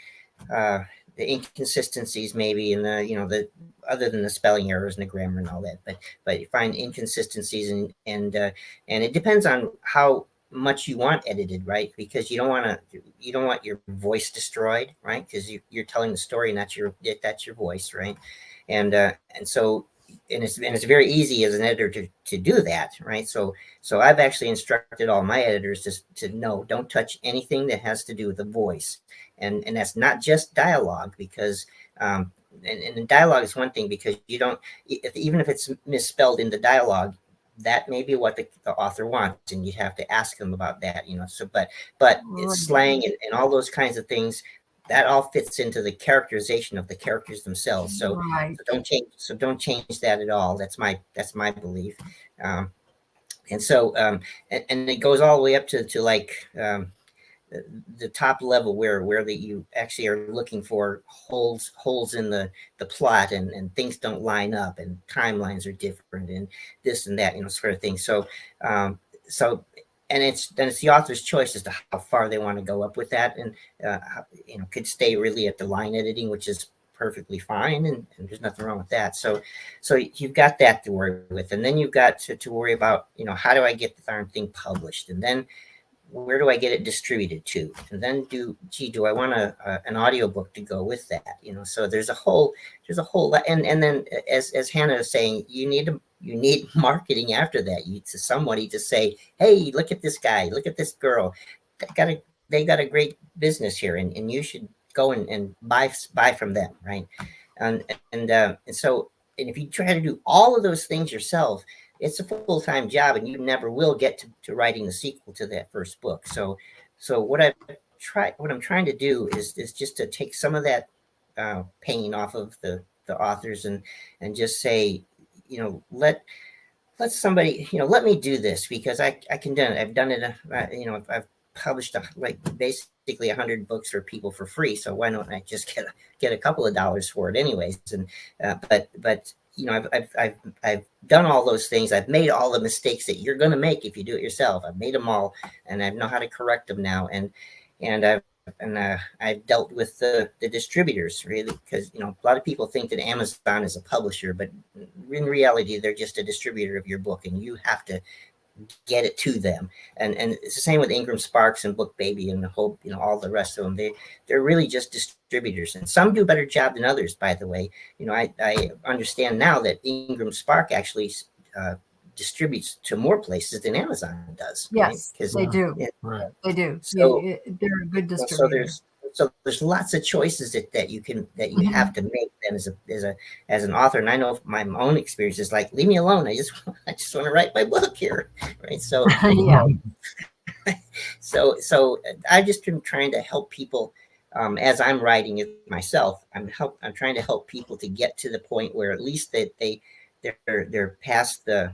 inconsistencies maybe, and the other than the spelling errors and the grammar and all that, but you find inconsistencies, and it depends on how much you want edited, right? Because you don't want your voice destroyed, right? Because you're telling the story, and that's your voice, right? And so it's very easy as an editor to do that, right? So I've actually instructed all my editors to don't touch anything that has to do with the voice, and that's not just dialogue, because and dialogue is one thing, because you don't, even if it's misspelled in the dialogue, that may be what the author wants, and you have to ask them about that, you know. So, but it's slang and all those kinds of things, that all fits into the characterization of the characters themselves. So, don't change that at all. That's my belief. And so, and it goes all the way up to like the top level where you actually are looking for holes in the plot, and things don't line up, and timelines are different, and this and that, you know, sort of thing. So and it's the author's choice as to how far they want to go up with that, and you know, could stay really at the line editing, which is perfectly fine, and there's nothing wrong with that. So you've got that to worry with, and then you've got to worry about, you know, how do I get the darn thing published, and then where do I get it distributed to? And then do I want an audiobook to go with that? You know, so there's a whole lot. And then as Hannah is saying, you need marketing after that. To somebody to say, hey, look at this guy, look at this girl. They got a great business here, and you should go and buy from them, right? And so if you try to do all of those things yourself, it's a full-time job, and you never will get to writing the sequel to that first book. So what I'm trying to do is just to take some of that pain off of the authors, and just say, you know, let somebody, you know, let me do this, because I can do it. I've done it. You know, I've published basically 100 books for people for free. So why don't I just get a couple of dollars for it anyways? And but you know, I've done all those things. I've made all the mistakes that you're going to make if you do it yourself. I've made them all, and I know how to correct them now. And I've dealt with the distributors, really, because, you know, a lot of people think that Amazon is a publisher, but in reality, they're just a distributor of your book, and you have to get it to them. And it's the same with Ingram Sparks and Book Baby and the whole, you know, all the rest of them. They're really just distributors, and some do a better job than others, by the way. You know, I understand now that Ingram Spark actually distributes to more places than Amazon does. Yes, right? They do. Yeah, right. They do. So they're a good distributor. So there's lots of choices that you have to make then as an author. And I know my own experience is like, leave me alone. I just want to write my book here, right? So yeah. So I've just been trying to help people as I'm writing it myself. I'm trying to help people to get to the point where at least that they're past the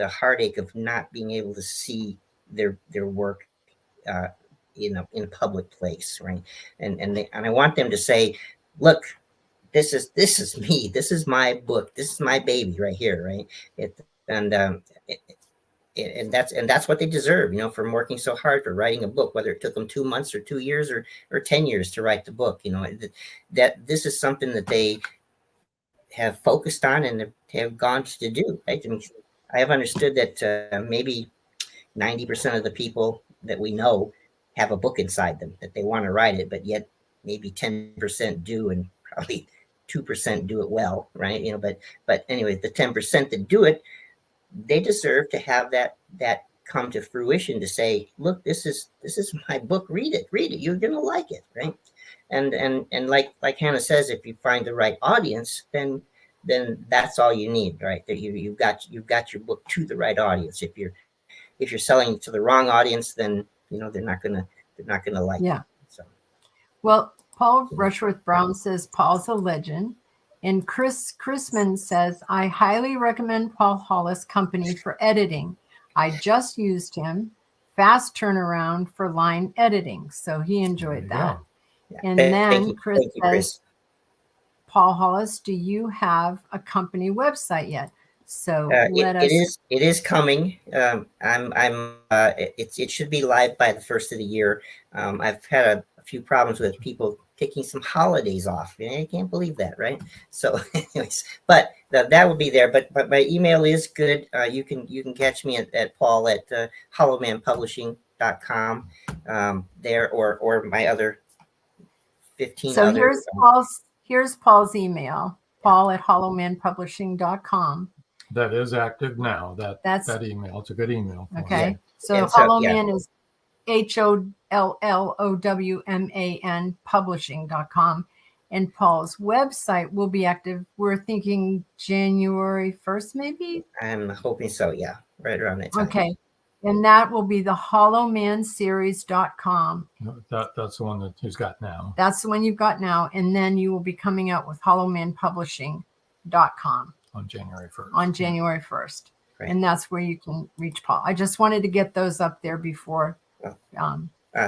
heartache of not being able to see their work in a public place, right? And I want them to say, look, this is me, this is my book, this is my baby right here, right? And that's what they deserve, you know, from working so hard for writing a book, whether it took them 2 months or 2 years or 10 years to write the book. You know, that this is something that they have focused on and have gone to do. Right? I mean, I have understood that maybe 90% of the people that we know have a book inside them that they want to write it, but yet maybe 10% do, and probably 2% do it well, right? But anyway, the 10% that do it, they deserve to have that come to fruition, to say, look, this is my book. Read it. You're gonna like it, right? And like Hannah says, if you find the right audience, then that's all you need, right? That you've got your book to the right audience. If you're selling to the wrong audience, then they're not gonna like it. So, well, Paul Rushworth Brown says Paul's a legend. And Chris Chrisman says, I highly recommend Paul Hollis Company for editing. I just used him. Fast turnaround for line editing. So he enjoyed that. Yeah. And then Chris Thank you, Chris. says, Paul Hollis, do you have a company website yet? So it is coming. It should be live by the first of the year. I've had a few problems with people taking some holidays off. I can't believe that, right? So, anyways, but that will be there. But my email is good. You can catch me at Paul at hollowmanpublishing.com there, or my other 15. So here's Paul's email. Paul at hollowmanpublishing.com. That is active now. That email. It's a good email. Okay. So Hollowman is HOLLOWMAN publishing.com. And Paul's website will be active. We're thinking January 1st, maybe? I'm hoping so, yeah. Right around that time. Okay. And that will be the hollowmanseries.com. That's the one that he's got now. That's the one you've got now. And then you will be coming out with hollowmanpublishing.com. On January 1st. On January 1st. Right. And that's where you can reach Paul. I just wanted to get those up there before.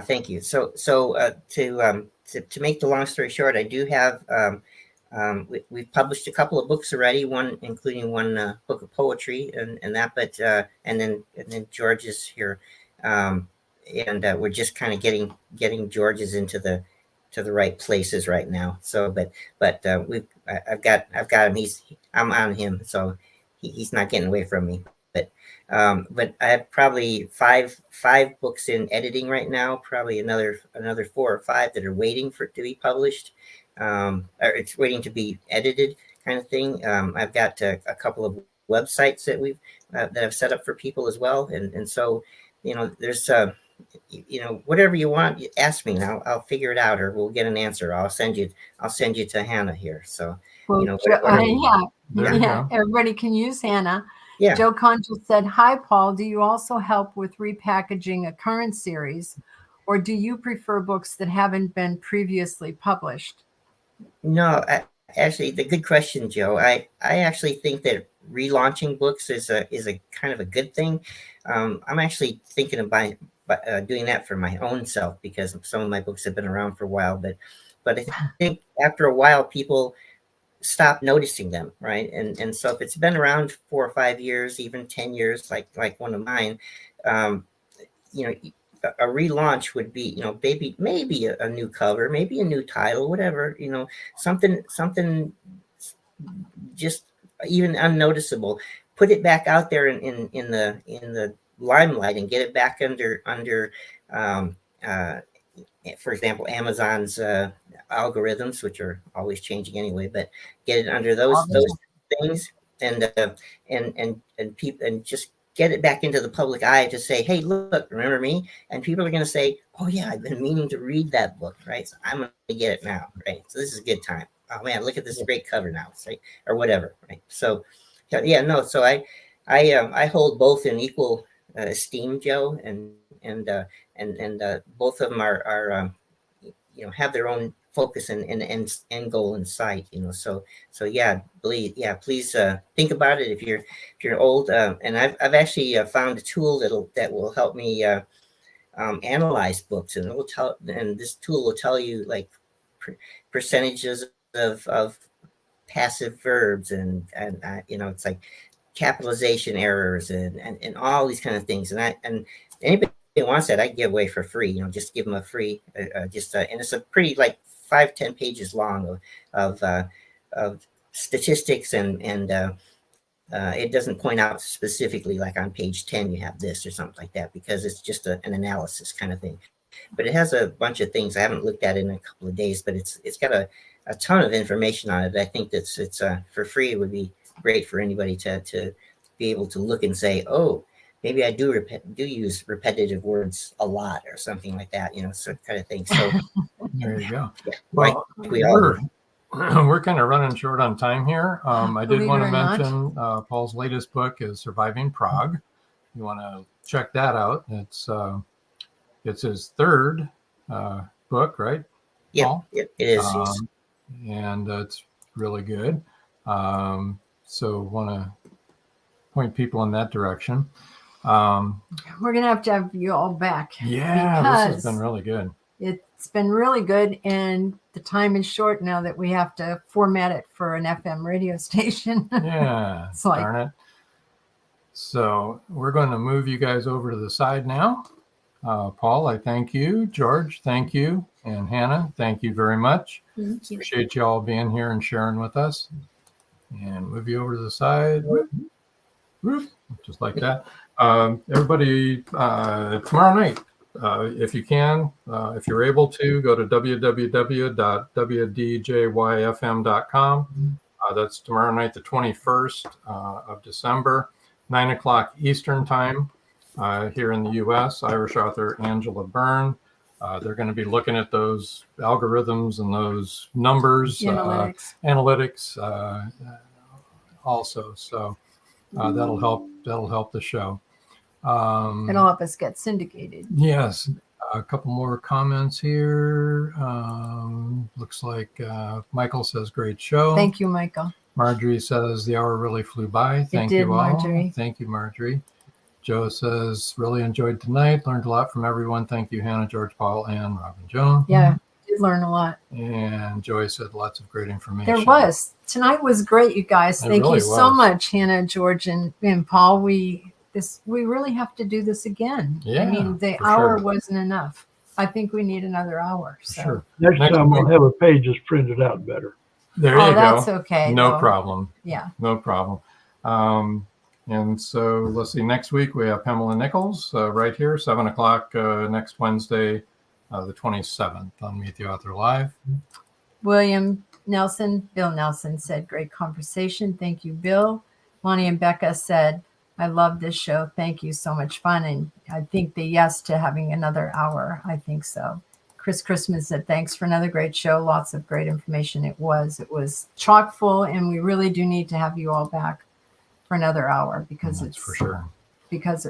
Thank you. So to make the long story short, I do have we've published a couple of books already. One including one book of poetry and that, but and then George is here, and we're just kind of getting George's into the right places right now. So, but I've got him. I'm on him, so he's not getting away from me. But I have probably five books in editing right now. Probably another 4 or 5 that are waiting to be published. Or it's waiting to be edited, kind of thing. I've got a couple of websites that that I've set up for people as well. And so, there's whatever you want, you ask me, and I'll figure it out, or we'll get an answer. I'll send you to Hannah here. So, everybody can use Hannah. Yeah. Joe Conn just said, hi, Paul. Do you also help with repackaging a current series, or do you prefer books that haven't been previously published? No, actually, the good question, Joe. I actually think that relaunching books is a kind of a good thing. I'm actually thinking about doing that for my own self, because some of my books have been around for a while. But I think after a while, people stop noticing them, right? And so if it's been around 4 or 5 years, even 10 years, like one of mine, a relaunch would be, maybe a new cover, maybe a new title, whatever, something just even unnoticeable. Put it back out there in the limelight and get it back under for example, Amazon's algorithms, which are always changing anyway, but get it under those things, and people, and just get it back into the public eye to say, hey, look, remember me? And people are going to say, oh yeah, I've been meaning to read that book, right? So I'm going to get it now, right? So this is a good time. Oh man, look at this great cover now, right? Or whatever, right? So yeah, no. So I hold both in equal esteem, Joe, and both of them are have their own focus and end goal in sight, so yeah, please think about it if you're old, and I've actually found a tool that will help me analyze books, and this tool will tell you like percentages of passive verbs and it's like capitalization errors and all these kind of things, and anybody who wants that, I give away for free. Just give them a free, and it's a pretty like 5-10 pages long of statistics and it doesn't point out specifically like on page 10 you have this or something like that, because it's just an analysis kind of thing. But it has a bunch of things. I haven't looked at it in a couple of days, but it's got a ton of information on it. I think it's for free. It would be great for anybody to be able to look and say, oh, maybe I do use repetitive words a lot or something like that, so kind of thing. So there you go. Yeah, well, like we all do. We're kind of running short on time here. I did want to mention Paul's latest book is Surviving Prague. You want to check that out. It's his third book, right? Yeah, it is. And it's really good. So want to point people in that direction. We're going to have you all back. Yeah, this has been really good. It's been really good, and the time is short now that we have to format it for an FM radio station. Yeah, darn it. So we're going to move you guys over to the side now. Paul, I thank you. George, thank you. And Hannah, thank you very much. Thank you. Appreciate you all being here and sharing with us. And move you over to the side. Whoop, just like that. Everybody, tomorrow night, if you can, if you're able to, go to www.wdjyfm.com. That's tomorrow night, the 21st of December, 9 o'clock Eastern time here in the U.S. Irish author Angela Byrne. They're going to be looking at those algorithms and those numbers, analytics also. So that'll help the show. It'll help us get syndicated. Yes. A couple more comments here. Looks like Michael says, great show. Thank you, Michael. Marjorie says the hour really flew by. Thank you all. Marjorie. Thank you, Marjorie. Joe says, really enjoyed tonight. Learned a lot from everyone. Thank you, Hannah, George, Paul, and Robin Joan. Yeah, did learn a lot. And Joy said lots of great information. There was. Tonight was great, you guys. Thank you so much, Hannah, George, and Paul. We really have to do this again. Yeah, I mean, the hour wasn't enough. I think we need another hour. So. Sure. Next time we'll have a page that's printed out better. There you go. That's okay. No problem. Yeah. No problem. And so let's see, next week we have Pamela Nichols right here, 7 o'clock next Wednesday, the 27th on Meet the Author Live. Bill Nelson said, great conversation. Thank you, Bill. Lonnie and Becca said, I love this show. Thank you. So much fun. And I think the yes to having another hour. I think so. Chris Christmas said, thanks for another great show. Lots of great information. It was chock full, and we really do need to have you all back for another hour because that's for sure. Because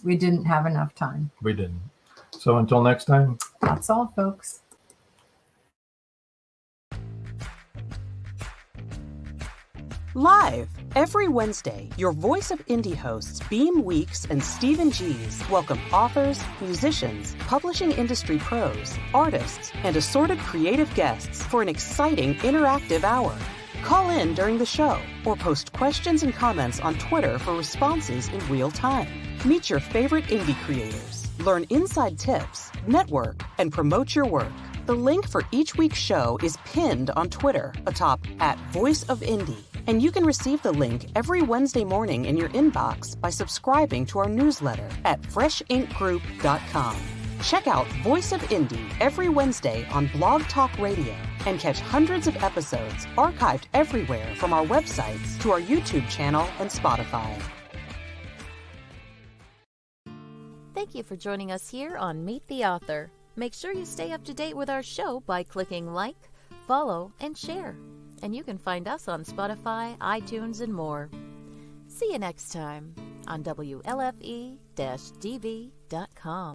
we didn't have enough time. We didn't. So until next time. That's all, folks. Live every Wednesday, your Voice of Indie hosts Beam Weeks and Stephen G's welcome authors, musicians, publishing industry pros, artists, and assorted creative guests for an exciting interactive hour. Call in during the show or post questions and comments on Twitter for responses in real time. Meet your favorite indie creators, learn inside tips, network, and promote your work. The link for each week's show is pinned on Twitter atop @VoiceOfIndie. And you can receive the link every Wednesday morning in your inbox by subscribing to our newsletter at freshinkgroup.com. Check out Voice of Indie every Wednesday on Blog Talk Radio and catch hundreds of episodes archived everywhere from our websites to our YouTube channel and Spotify. Thank you for joining us here on Meet the Author. Make sure you stay up to date with our show by clicking like, follow, and share. And you can find us on Spotify, iTunes, and more. See you next time on WLFE-DV.com.